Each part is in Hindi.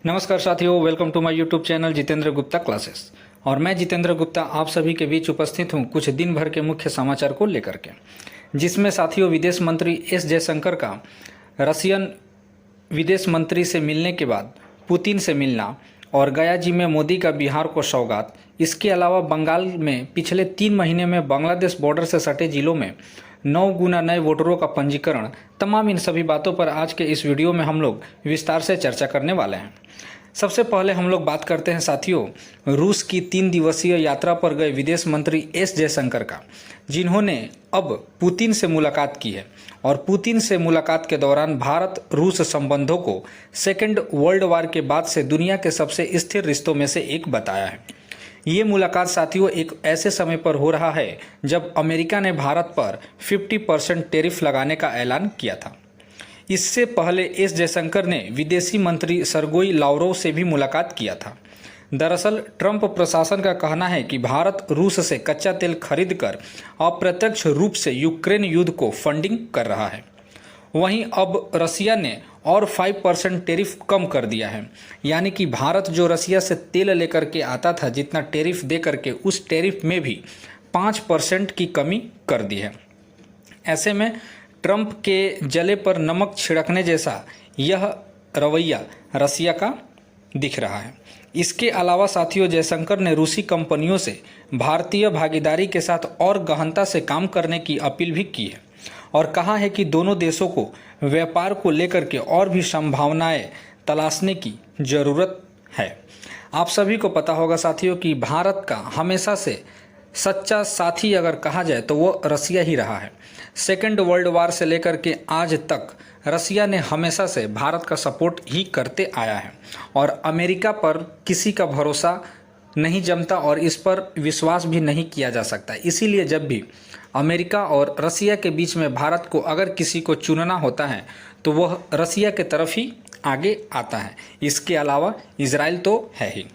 नमस्कार साथियों, welcome to my YouTube channel Jitendra Gupta classes. और मैं जितेंद्र गुप्ता आप सभी के बीच उपस्थित हूं कुछ दिन भर के मुख्य समाचार को लेकर के, जिसमें साथियों विदेश मंत्री एस जयशंकर का रशियन विदेश मंत्री से मिलने के बाद पुतिन से मिलना और गया जी में मोदी का बिहार को सौगात। इसके अलावा बंगाल में पिछले 3 महीने में बांग्लादेश बॉर्डर से सटे जिलों में 9 गुना नए वोटरों का पंजीकरण, तमाम इन सभी बातों पर आज के इस वीडियो में हम लोग विस्तार से चर्चा करने वाले हैं। सबसे पहले हम लोग बात करते हैं साथियों रूस की 3 दिवसीय यात्रा पर गए विदेश मंत्री एस जयशंकर का, जिन्होंने अब पुतिन से मुलाकात की है और पुतिन से मुलाकात के दौरान भारत रूस संबंधों को सेकेंड वर्ल्ड वार के बाद से दुनिया के सबसे स्थिर रिश्तों में से एक बताया है। ये मुलाकात साथियों एक ऐसे समय पर हो रहा है जब अमेरिका ने भारत पर 50% टैरिफ लगाने का ऐलान किया था। इससे पहले एस जयशंकर ने विदेशी मंत्री सर्गेई लावरोव से भी मुलाकात किया था। दरअसल ट्रंप प्रशासन का कहना है कि भारत रूस से कच्चा तेल खरीदकर अप्रत्यक्ष रूप से यूक्रेन युद्ध को फंडिंग कर रहा है। वहीं अब रसिया ने और 5% टैरिफ कम कर दिया है, यानी कि भारत जो रसिया से तेल लेकर के आता था जितना टैरिफ दे करके, उस टैरिफ में भी 5% की कमी कर दी है। ऐसे में ट्रंप के जले पर नमक छिड़कने जैसा यह रवैया रसिया का दिख रहा है। इसके अलावा साथियों जयशंकर ने रूसी कंपनियों से भारतीय भागीदारी के साथ और गहनता से काम करने की अपील भी की है और कहा है कि दोनों देशों को व्यापार को लेकर के और भी संभावनाएं तलाशने की जरूरत है। आप सभी को पता होगा साथियों कि भारत का हमेशा से सच्चा साथी अगर कहा जाए तो वो रसिया ही रहा है। सेकेंड वर्ल्ड वार से लेकर के आज तक रसिया ने हमेशा से भारत का सपोर्ट ही करते आया है और अमेरिका पर किसी का भरोसा नहीं जमता और इस पर विश्वास भी नहीं किया जा सकता। इसीलिए जब भी अमेरिका और रसिया के बीच में भारत को अगर किसी को चुनना होता है तो वह रसिया के तरफ ही आगे आता है। इसके अलावा इजराइल तो है ही।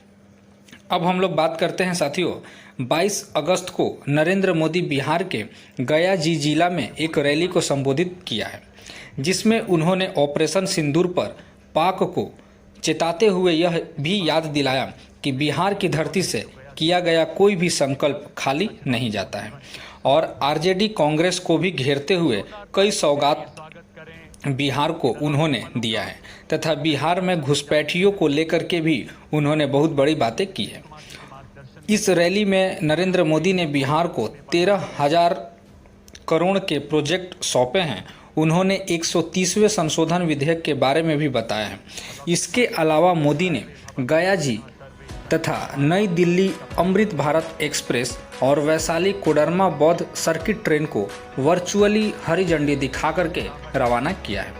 अब हम लोग बात करते हैं साथियों 22 अगस्त को नरेंद्र मोदी बिहार के गया जी जिला में एक रैली को संबोधित किया है, जिसमें उन्होंने ऑपरेशन सिंदूर पर पाक को चेताते हुए यह भी याद दिलाया कि बिहार की धरती से किया गया कोई भी संकल्प खाली नहीं जाता है और आरजेडी कांग्रेस को भी घेरते हुए कई सौगात बिहार को उन्होंने दिया है तथा बिहार में घुसपैठियों को लेकर के भी उन्होंने बहुत बड़ी बातें की है। इस रैली में नरेंद्र मोदी ने बिहार को 13,000 करोड़ के प्रोजेक्ट सौंपे हैं। उन्होंने 130वें संशोधन विधेयक के बारे में भी बताया है। इसके अलावा मोदी ने गया जी तथा नई दिल्ली अमृत भारत एक्सप्रेस और वैशाली कोडरमा बौद्ध सर्किट ट्रेन को वर्चुअली हरी झंडी दिखा करके रवाना किया है।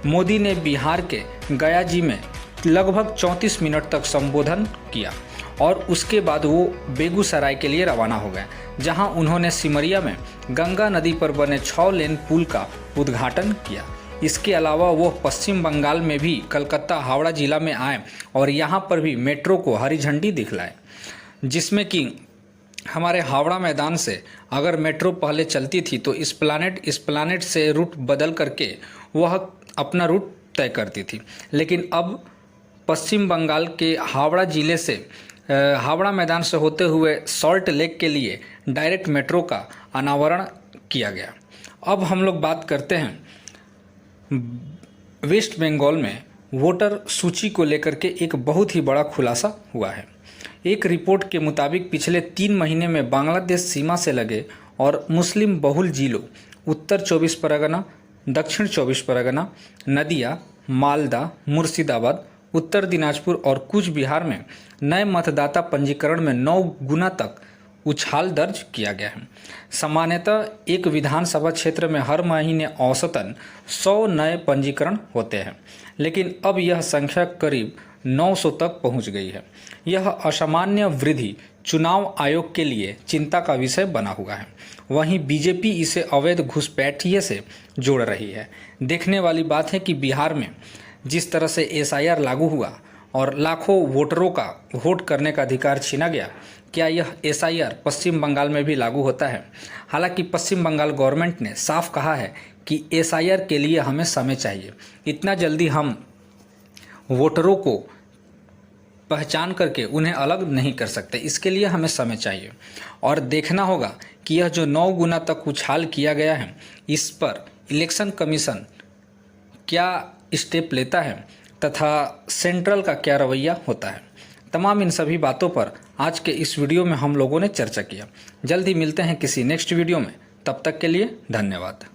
मोदी ने बिहार के गया जी में लगभग 34 मिनट तक संबोधन किया और उसके बाद वो बेगूसराय के लिए रवाना हो गए, जहां उन्होंने सिमरिया में गंगा नदी पर बने 6 लेन पुल का उद्घाटन किया। इसके अलावा वो पश्चिम बंगाल में भी कलकत्ता हावड़ा जिला में आए और यहाँ पर भी मेट्रो को हरी झंडी दिखलाए, जिसमें कि हमारे हावड़ा मैदान से अगर मेट्रो पहले चलती थी तो इस प्लानेट से रूट बदल करके वह अपना रूट तय करती थी, लेकिन अब पश्चिम बंगाल के हावड़ा जिले से हावड़ा मैदान से होते हुए सॉल्ट लेक के लिए डायरेक्ट मेट्रो का अनावरण किया गया। अब हम लोग बात करते हैं वेस्ट बंगाल में वोटर सूची को लेकर के एक बहुत ही बड़ा खुलासा हुआ है। एक रिपोर्ट के मुताबिक पिछले 3 महीने में बांग्लादेश सीमा से लगे और मुस्लिम बहुल जिलों उत्तर 24 परगना, दक्षिण 24 परगना, नदिया, मालदा, मुर्शिदाबाद, उत्तर दिनाजपुर और कूच बिहार में नए मतदाता पंजीकरण में 9 गुना तक उछाल दर्ज किया गया है। सामान्यतः एक विधानसभा क्षेत्र में हर महीने औसतन 100 नए पंजीकरण होते हैं, लेकिन अब यह संख्या करीब 900 तक पहुंच गई है। यह असामान्य वृद्धि चुनाव आयोग के लिए चिंता का विषय बना हुआ है। वहीं बीजेपी इसे अवैध घुसपैठिए से जोड़ रही है। देखने वाली बात है कि बिहार में जिस तरह से एसआईआर लागू हुआ और लाखों वोटरों का वोट करने का अधिकार छीना गया, क्या यह एसआईआर पश्चिम बंगाल में भी लागू होता है? हालांकि पश्चिम बंगाल गवर्नमेंट ने साफ कहा है कि एसआईआर के लिए हमें समय चाहिए, इतना जल्दी हम वोटरों को पहचान करके उन्हें अलग नहीं कर सकते। इसके लिए हमें समय चाहिए और देखना होगा कि यह जो 9 गुना तक उछाल किया गया है, इस पर इलेक्शन कमीशन क्या स्टेप लेता है तथा सेंट्रल का क्या रवैया होता है। तमाम इन सभी बातों पर आज के इस वीडियो में हम लोगों ने चर्चा किया। जल्द ही मिलते हैं किसी नेक्स्ट वीडियो में, तब तक के लिए धन्यवाद।